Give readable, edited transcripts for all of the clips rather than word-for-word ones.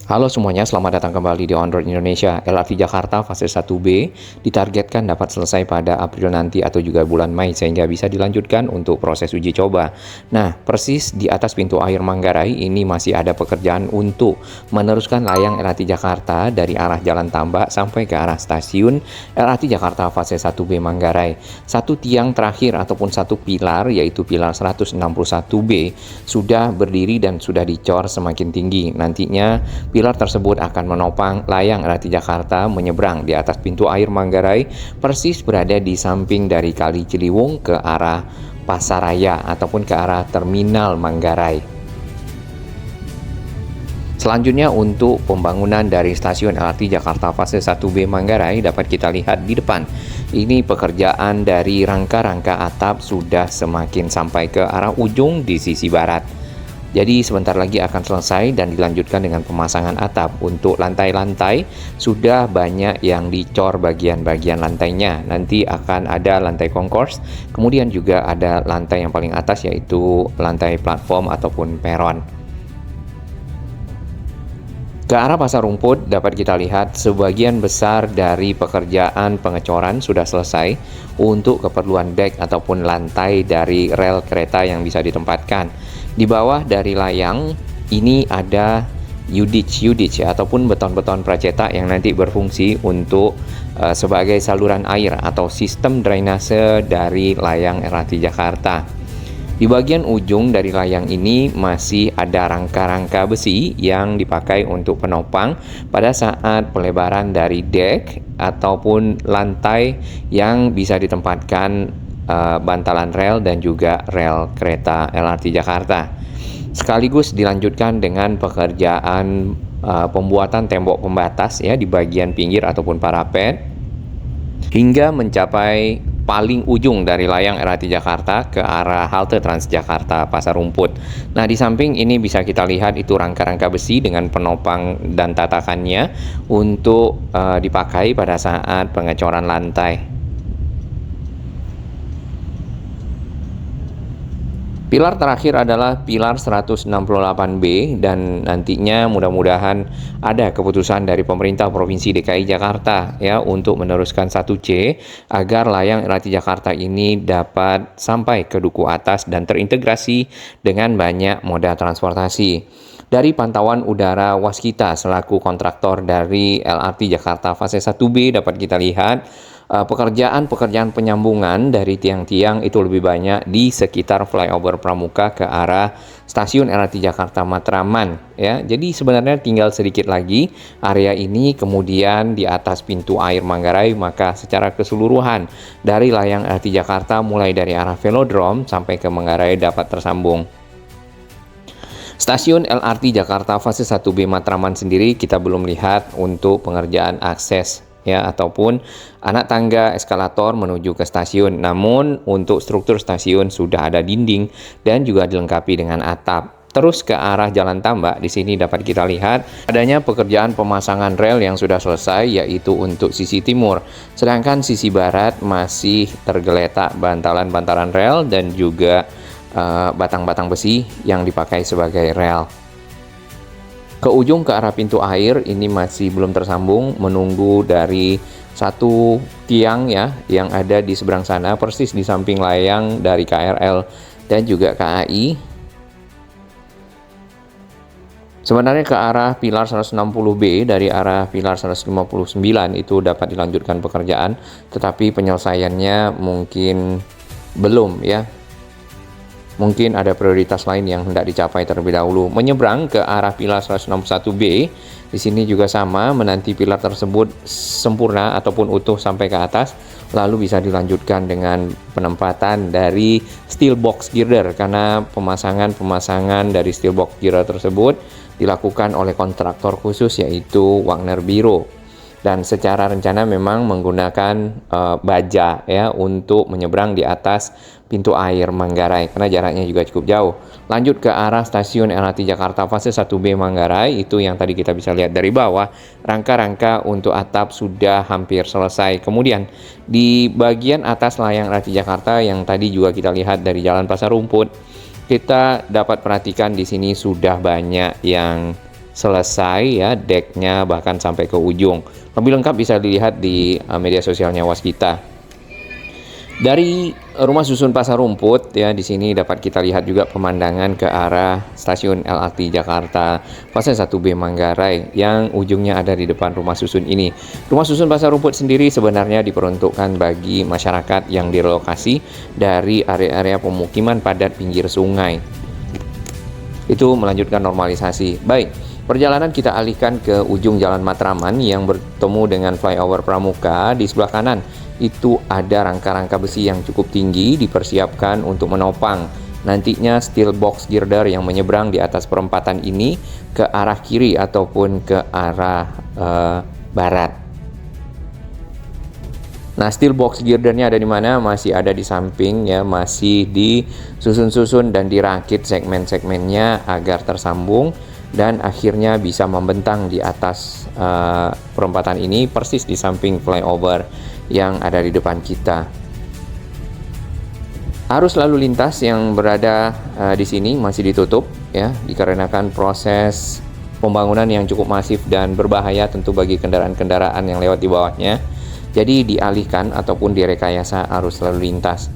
Halo semuanya, selamat datang kembali di Android Indonesia. LRT Jakarta fase 1B ditargetkan dapat selesai pada April nanti atau juga bulan Mei sehingga bisa dilanjutkan untuk proses uji coba. Nah, persis di atas pintu air Manggarai ini masih ada pekerjaan untuk meneruskan layang LRT Jakarta dari arah Jalan Tambak sampai ke arah stasiun LRT Jakarta fase 1B Manggarai. Satu tiang terakhir ataupun satu pilar yaitu pilar 161B sudah berdiri dan sudah dicor semakin tinggi. Nantinya pilar tersebut akan menopang layang LRT Jakarta menyeberang di atas pintu air Manggarai, persis berada di samping dari Kali Ciliwung ke arah Pasaraya ataupun ke arah Terminal Manggarai. Selanjutnya untuk pembangunan dari stasiun LRT Jakarta fase 1B Manggarai dapat kita lihat di depan. Ini pekerjaan dari rangka-rangka atap sudah semakin sampai ke arah ujung di sisi barat. Jadi sebentar lagi akan selesai dan dilanjutkan dengan pemasangan atap. Untuk lantai-lantai sudah banyak yang dicor bagian-bagian lantainya. Nanti akan ada lantai concourse, kemudian juga ada lantai yang paling atas yaitu lantai platform ataupun peron. Ke arah Pasar Rumput dapat kita lihat sebagian besar dari pekerjaan pengecoran sudah selesai untuk keperluan dek ataupun lantai dari rel kereta yang bisa ditempatkan. Di bawah dari layang ini ada yudich ya, ataupun beton-beton pracetak yang nanti berfungsi untuk sebagai saluran air atau sistem drainase dari layang LRT Jakarta. Di bagian ujung dari layang ini masih ada rangka-rangka besi yang dipakai untuk penopang pada saat pelebaran dari dek ataupun lantai yang bisa ditempatkan bantalan rel dan juga rel kereta LRT Jakarta. Sekaligus dilanjutkan dengan pekerjaan pembuatan tembok pembatas ya di bagian pinggir ataupun parapet hingga mencapai paling ujung dari layang LRT Jakarta ke arah halte Transjakarta Pasar Rumput. Nah, di samping ini bisa kita lihat itu rangka-rangka besi dengan penopang dan tatakannya untuk dipakai pada saat pengecoran lantai. Pilar terakhir adalah pilar 168B dan nantinya mudah-mudahan ada keputusan dari pemerintah Provinsi DKI Jakarta ya untuk meneruskan 1C agar layang LRT Jakarta ini dapat sampai ke duku atas dan terintegrasi dengan banyak moda transportasi. Dari pantauan udara Waskita selaku kontraktor dari LRT Jakarta fase 1B dapat kita lihat pekerjaan penyambungan dari tiang-tiang itu lebih banyak di sekitar flyover Pramuka ke arah stasiun LRT Jakarta Matraman ya. Jadi sebenarnya tinggal sedikit lagi area ini kemudian di atas pintu air Manggarai, maka secara keseluruhan dari layang LRT Jakarta mulai dari arah Velodrome sampai ke Manggarai dapat tersambung. Stasiun LRT Jakarta fase 1B Matraman sendiri kita belum lihat untuk pengerjaan akses ya ataupun anak tangga eskalator menuju ke stasiun. Namun untuk struktur stasiun sudah ada dinding dan juga dilengkapi dengan atap. Terus ke arah Jalan Tambak, di sini dapat kita lihat adanya pekerjaan pemasangan rel yang sudah selesai yaitu untuk sisi timur. Sedangkan sisi barat masih tergeletak bantalan-bantalan rel dan juga batang-batang besi yang dipakai sebagai rel. Ke ujung ke arah pintu air ini masih belum tersambung, menunggu dari satu tiang ya yang ada di seberang sana persis di samping layang dari KRL dan juga KAI. Sebenarnya ke arah pilar 160B dari arah pilar 159 itu dapat dilanjutkan pekerjaan, tetapi penyelesaiannya mungkin belum ya. Mungkin ada prioritas lain yang hendak dicapai terlebih dahulu. Menyeberang ke arah pilar 161B, di sini juga sama, menanti pilar tersebut sempurna ataupun utuh sampai ke atas, lalu bisa dilanjutkan dengan penempatan dari steel box girder karena pemasangan dari steel box girder tersebut dilakukan oleh kontraktor khusus yaitu Wagner Biro. Dan secara rencana memang menggunakan baja ya untuk menyeberang di atas pintu air Manggarai karena jaraknya juga cukup jauh. Lanjut ke arah stasiun LRT Jakarta fase 1B Manggarai, itu yang tadi kita bisa lihat dari bawah, rangka-rangka untuk atap sudah hampir selesai. Kemudian di bagian atas layang LRT Jakarta yang tadi juga kita lihat dari Jalan Pasar Rumput, kita dapat perhatikan di sini sudah banyak yang selesai ya decknya, bahkan sampai ke ujung. Lebih lengkap bisa dilihat di media sosialnya Waskita. Dari rumah susun Pasar Rumput ya, di sini dapat kita lihat juga pemandangan ke arah stasiun LRT Jakarta fase 1B Manggarai yang ujungnya ada di depan rumah susun ini. Rumah susun Pasar Rumput sendiri sebenarnya diperuntukkan bagi masyarakat yang direlokasi dari area-area pemukiman padat pinggir sungai. Itu melanjutkan normalisasi. Baik, perjalanan kita alihkan ke ujung Jalan Matraman yang bertemu dengan flyover Pramuka. Di sebelah kanan itu ada rangka-rangka besi yang cukup tinggi dipersiapkan untuk menopang nantinya steel box girder yang menyeberang di atas perempatan ini ke arah kiri ataupun ke arah barat. Nah, steel box girdernya ada di mana? Masih ada di samping ya, masih disusun-susun dan dirakit segmen-segmennya agar tersambung dan akhirnya bisa membentang di atas perempatan ini persis di samping flyover yang ada di depan kita. Arus lalu lintas yang berada di sini masih ditutup ya, dikarenakan proses pembangunan yang cukup masif dan berbahaya tentu bagi kendaraan-kendaraan yang lewat di bawahnya. Jadi dialihkan ataupun direkayasa arus lalu lintas.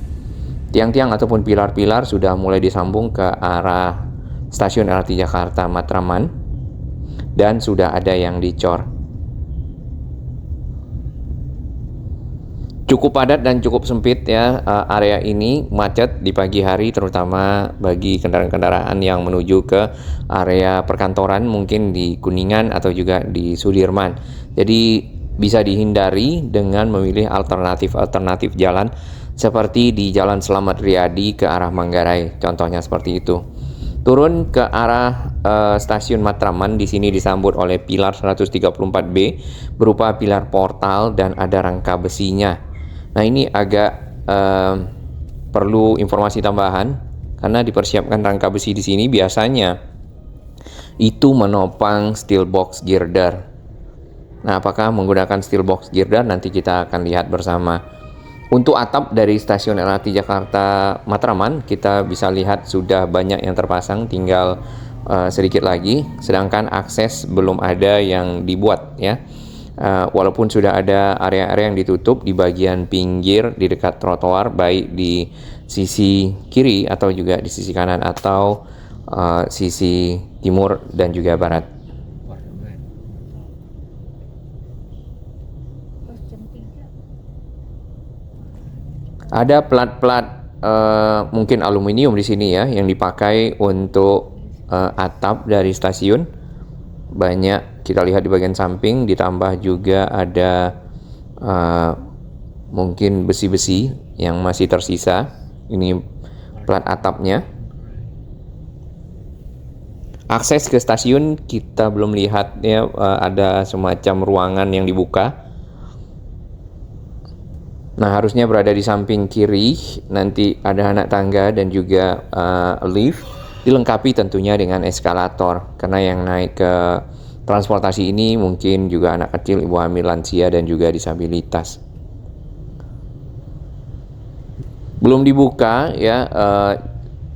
Tiang-tiang ataupun pilar-pilar sudah mulai disambung ke arah stasiun LRT Jakarta Matraman dan sudah ada yang dicor. Cukup padat dan cukup sempit ya area ini, macet di pagi hari terutama bagi kendaraan-kendaraan yang menuju ke area perkantoran mungkin di Kuningan atau juga di Sudirman. Jadi bisa dihindari dengan memilih alternatif jalan seperti di Jalan Slamet Riyadi ke arah Manggarai, contohnya seperti itu. Turun ke arah stasiun Matraman, di sini disambut oleh pilar 134B berupa pilar portal dan ada rangka besinya. Nah, ini agak perlu informasi tambahan karena dipersiapkan rangka besi di sini biasanya itu menopang steel box girder. Nah, apakah menggunakan steel box girder nanti kita akan lihat bersama. Untuk atap dari stasiun LRT Jakarta Matraman kita bisa lihat sudah banyak yang terpasang, tinggal sedikit lagi, sedangkan akses belum ada yang dibuat ya. Walaupun sudah ada area-area yang ditutup di bagian pinggir di dekat trotoar, baik di sisi kiri atau juga di sisi kanan atau sisi timur dan juga barat. Ada plat-plat mungkin aluminium di sini ya yang dipakai untuk atap dari stasiun. Banyak kita lihat di bagian samping, ditambah juga ada mungkin besi-besi yang masih tersisa. Ini plat atapnya. Akses ke stasiun kita belum lihat ya, ada semacam ruangan yang dibuka. Nah, harusnya berada di samping kiri, nanti ada anak tangga dan juga lift, dilengkapi tentunya dengan eskalator, karena yang naik ke transportasi ini mungkin juga anak kecil, ibu hamil, lansia, dan juga disabilitas. Belum dibuka ya,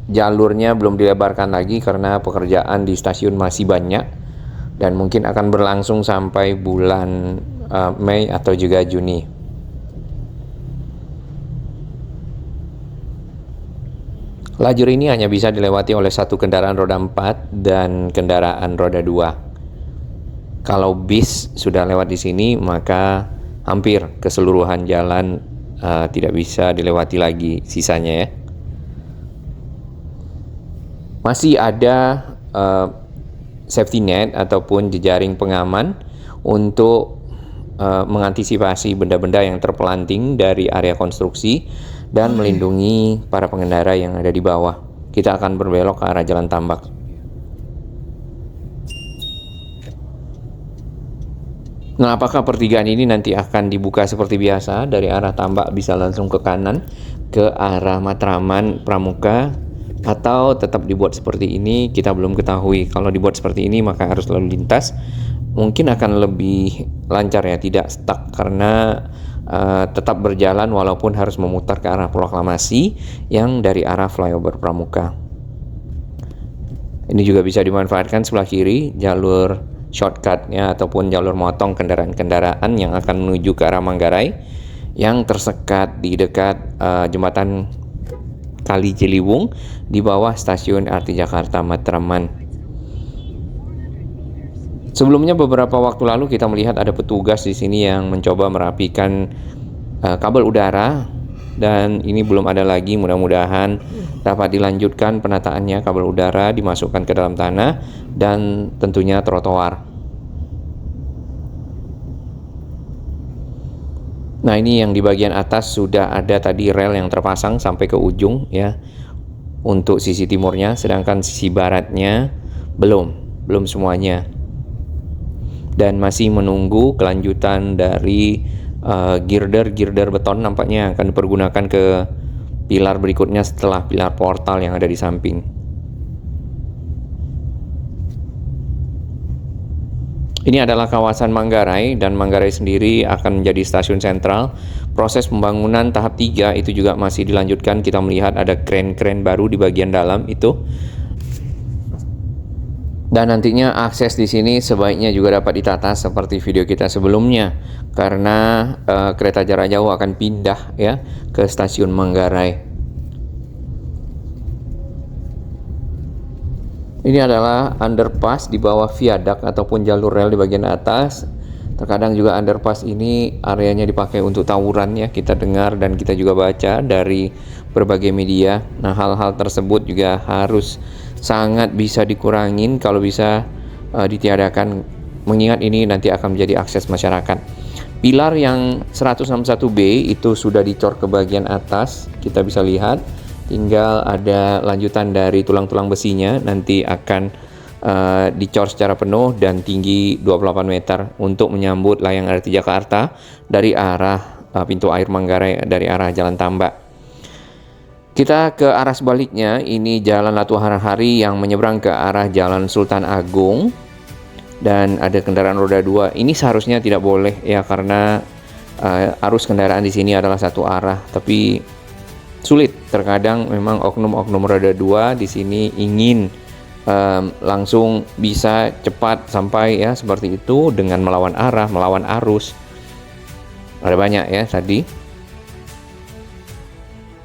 jalurnya belum dilebarkan lagi karena pekerjaan di stasiun masih banyak, dan mungkin akan berlangsung sampai bulan Mei atau juga Juni. Lajur ini hanya bisa dilewati oleh satu kendaraan roda 4 dan kendaraan roda 2. Kalau bis sudah lewat di sini, maka hampir keseluruhan jalan tidak bisa dilewati lagi sisanya ya. Masih ada safety net ataupun jejaring pengaman untuk mengantisipasi benda-benda yang terpelanting dari area konstruksi dan melindungi para pengendara yang ada di bawah. Kita akan berbelok ke arah Jalan Tambak. Nah, apakah pertigaan ini nanti akan dibuka seperti biasa dari arah Tambak bisa langsung ke kanan ke arah Matraman Pramuka, atau tetap dibuat seperti ini? Kita belum ketahui. Kalau dibuat seperti ini maka harus lalu lintas mungkin akan lebih lancar ya, tidak stuck karena tetap berjalan walaupun harus memutar ke arah Proklamasi yang dari arah flyover Pramuka. Ini juga bisa dimanfaatkan sebelah kiri, jalur shortcutnya ataupun jalur motong kendaraan-kendaraan yang akan menuju ke arah Manggarai yang tersekat di dekat jembatan Kali Ciliwung di bawah stasiun LRT Jakarta Matraman. Sebelumnya beberapa waktu lalu kita melihat ada petugas di sini yang mencoba merapikan kabel udara, dan ini belum ada lagi. Mudah-mudahan dapat dilanjutkan penataannya, kabel udara dimasukkan ke dalam tanah dan tentunya trotoar. Nah, ini yang di bagian atas sudah ada tadi rel yang terpasang sampai ke ujung ya, untuk sisi timurnya, sedangkan sisi baratnya belum semuanya, dan masih menunggu kelanjutan dari girder beton nampaknya akan dipergunakan ke pilar berikutnya setelah pilar portal yang ada di samping. Ini adalah kawasan Manggarai, dan Manggarai sendiri akan menjadi stasiun sentral. Proses pembangunan tahap 3 itu juga masih dilanjutkan. Kita melihat ada kren-kren baru di bagian dalam itu. Dan nantinya akses di sini sebaiknya juga dapat ditata seperti video kita sebelumnya, karena kereta jarak jauh akan pindah ya ke stasiun Manggarai. Ini adalah underpass di bawah viadak ataupun jalur rel di bagian atas. Terkadang juga underpass ini areanya dipakai untuk tawuran ya, kita dengar dan kita juga baca dari berbagai media. Nah, hal-hal tersebut juga harus sangat bisa dikurangin kalau bisa ditiadakan, mengingat ini nanti akan menjadi akses masyarakat. Pilar yang 161B itu sudah dicor ke bagian atas, kita bisa lihat tinggal ada lanjutan dari tulang-tulang besinya, nanti akan dicor secara penuh dan tinggi 28 meter untuk menyambut layang LRT Jakarta dari arah pintu air Manggarai, dari arah Jalan Tambak. Kita ke arah sebaliknya, ini Jalan Latuh Harahari yang menyeberang ke arah Jalan Sultan Agung, dan ada kendaraan roda 2. Ini seharusnya tidak boleh ya, karena arus kendaraan di sini adalah satu arah, tapi sulit. Terkadang memang oknum-oknum roda 2 di sini ingin langsung bisa cepat sampai ya, seperti itu dengan melawan arah, melawan arus. Ada banyak ya tadi.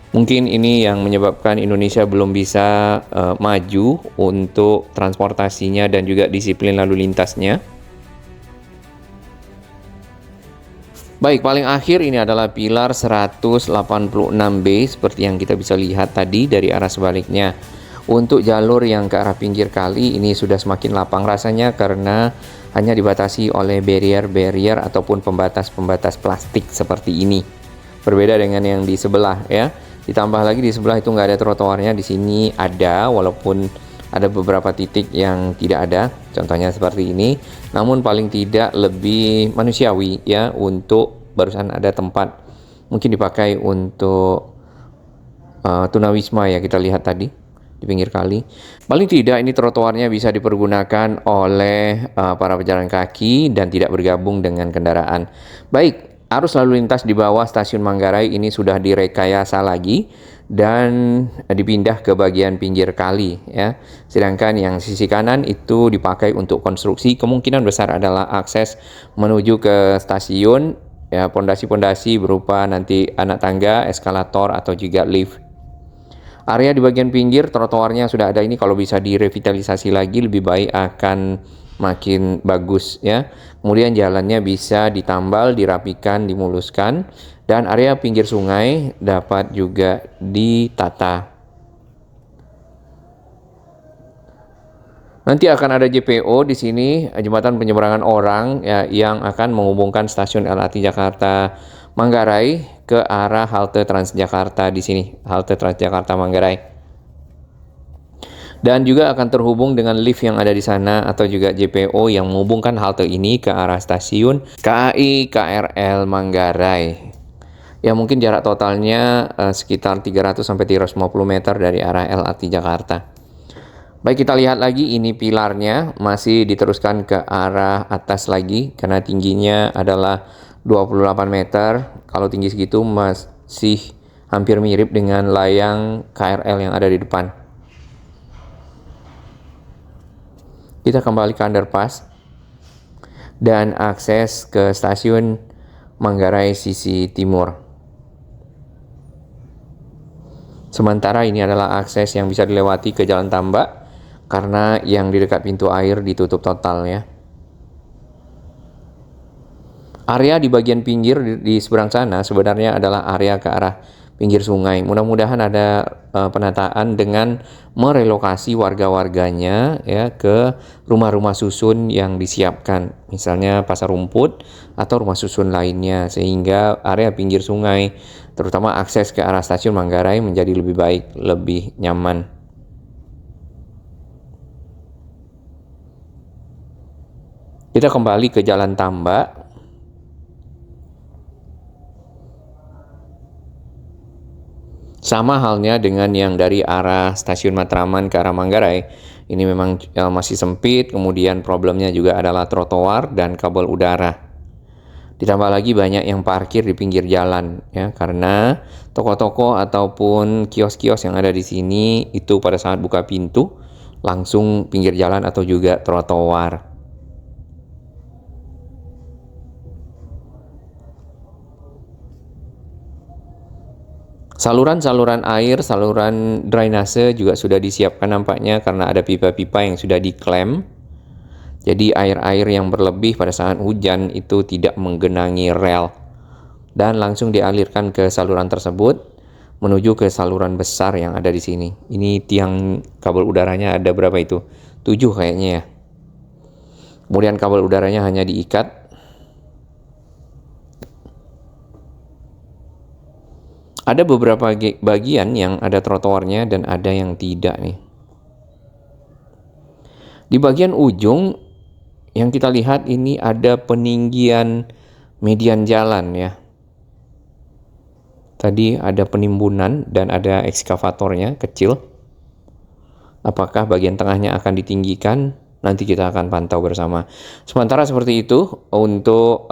Mungkin ini yang menyebabkan Indonesia belum bisa maju untuk transportasinya dan juga disiplin lalu lintasnya. Baik, paling akhir ini adalah pilar 186B seperti yang kita bisa lihat tadi dari arah sebaliknya. Untuk jalur yang ke arah pinggir kali ini sudah semakin lapang rasanya, karena hanya dibatasi oleh barrier-barrier ataupun pembatas-pembatas plastik seperti ini. Berbeda dengan yang di sebelah ya. Ditambah lagi di sebelah itu nggak ada trotoarnya, di sini ada, walaupun ada beberapa titik yang tidak ada, contohnya seperti ini. Namun paling tidak lebih manusiawi ya, untuk barusan ada tempat mungkin dipakai untuk tunawisma ya, kita lihat tadi di pinggir kali. Paling tidak ini trotoarnya bisa dipergunakan oleh para pejalan kaki dan tidak bergabung dengan kendaraan. Baik. Arus lalu lintas di bawah stasiun Manggarai ini sudah direkayasa lagi dan dipindah ke bagian pinggir kali ya. Sedangkan yang sisi kanan itu dipakai untuk konstruksi, kemungkinan besar adalah akses menuju ke stasiun ya, pondasi-pondasi berupa nanti anak tangga, eskalator atau juga lift. Area di bagian pinggir trotoarnya sudah ada, ini kalau bisa direvitalisasi lagi lebih baik, akan makin bagus ya. Kemudian jalannya bisa ditambal, dirapikan, dimuluskan, dan area pinggir sungai dapat juga ditata. Nanti akan ada JPO di sini, jembatan penyeberangan orang ya, yang akan menghubungkan stasiun LRT Jakarta Manggarai ke arah halte Transjakarta di sini, halte Transjakarta Manggarai. Dan juga akan terhubung dengan lift yang ada di sana atau juga JPO yang menghubungkan halte ini ke arah stasiun KAI KRL Manggarai. Ya, mungkin jarak totalnya sekitar 300 sampai 350 meter dari arah LRT Jakarta. Baik, kita lihat lagi, ini pilarnya masih diteruskan ke arah atas lagi karena tingginya adalah 28 meter. Kalau tinggi segitu masih hampir mirip dengan layang KRL yang ada di depan. Kita kembali ke underpass dan akses ke stasiun Manggarai sisi timur. Sementara ini adalah akses yang bisa dilewati ke Jalan Tambak karena yang di dekat pintu air ditutup total ya. Area di bagian pinggir di seberang sana sebenarnya adalah area ke arah pinggir sungai. Mudah-mudahan ada penataan dengan merelokasi warga-warganya ya ke rumah-rumah susun yang disiapkan, misalnya pasar rumput atau rumah susun lainnya, sehingga area pinggir sungai, terutama akses ke arah stasiun Manggarai menjadi lebih baik, lebih nyaman. Kita kembali ke Jalan Tambak. Sama halnya dengan yang dari arah stasiun Matraman ke arah Manggarai. Ini memang masih sempit, kemudian problemnya juga adalah trotoar dan kabel udara. Ditambah lagi banyak yang parkir di pinggir jalan ya, karena toko-toko ataupun kios-kios yang ada di sini itu pada saat buka pintu langsung pinggir jalan atau juga trotoar. Saluran-saluran air, saluran drainase juga sudah disiapkan nampaknya karena ada pipa-pipa yang sudah diklaim. Jadi air-air yang berlebih pada saat hujan itu tidak menggenangi rel dan langsung dialirkan ke saluran tersebut menuju ke saluran besar yang ada di sini. Ini tiang kabel udaranya ada berapa itu? 7 kayaknya ya. Kemudian kabel udaranya hanya diikat. Ada beberapa bagian yang ada trotoarnya dan ada yang tidak nih. Di bagian ujung yang kita lihat ini ada peninggian median jalan ya. Tadi ada penimbunan dan ada ekskavatornya kecil. Apakah bagian tengahnya akan ditinggikan? Nanti kita akan pantau bersama. Sementara seperti itu untuk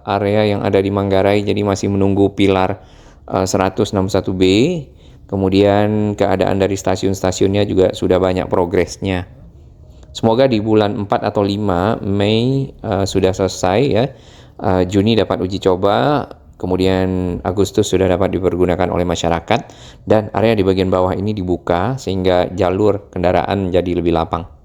area yang ada di Manggarai, jadi masih menunggu pilar 161B, kemudian keadaan dari stasiun-stasiunnya juga sudah banyak progresnya. Semoga di bulan 4 atau 5 Mei sudah selesai ya. Juni dapat uji coba, kemudian Agustus sudah dapat dipergunakan oleh masyarakat dan area di bagian bawah ini dibuka sehingga jalur kendaraan menjadi lebih lapang.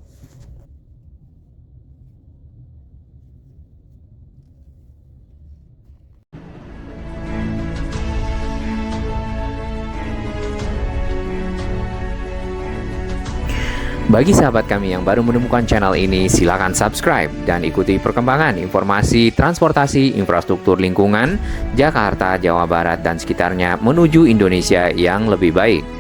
Bagi sahabat kami yang baru menemukan channel ini, silakan subscribe dan ikuti perkembangan informasi transportasi infrastruktur lingkungan Jakarta, Jawa Barat, dan sekitarnya menuju Indonesia yang lebih baik.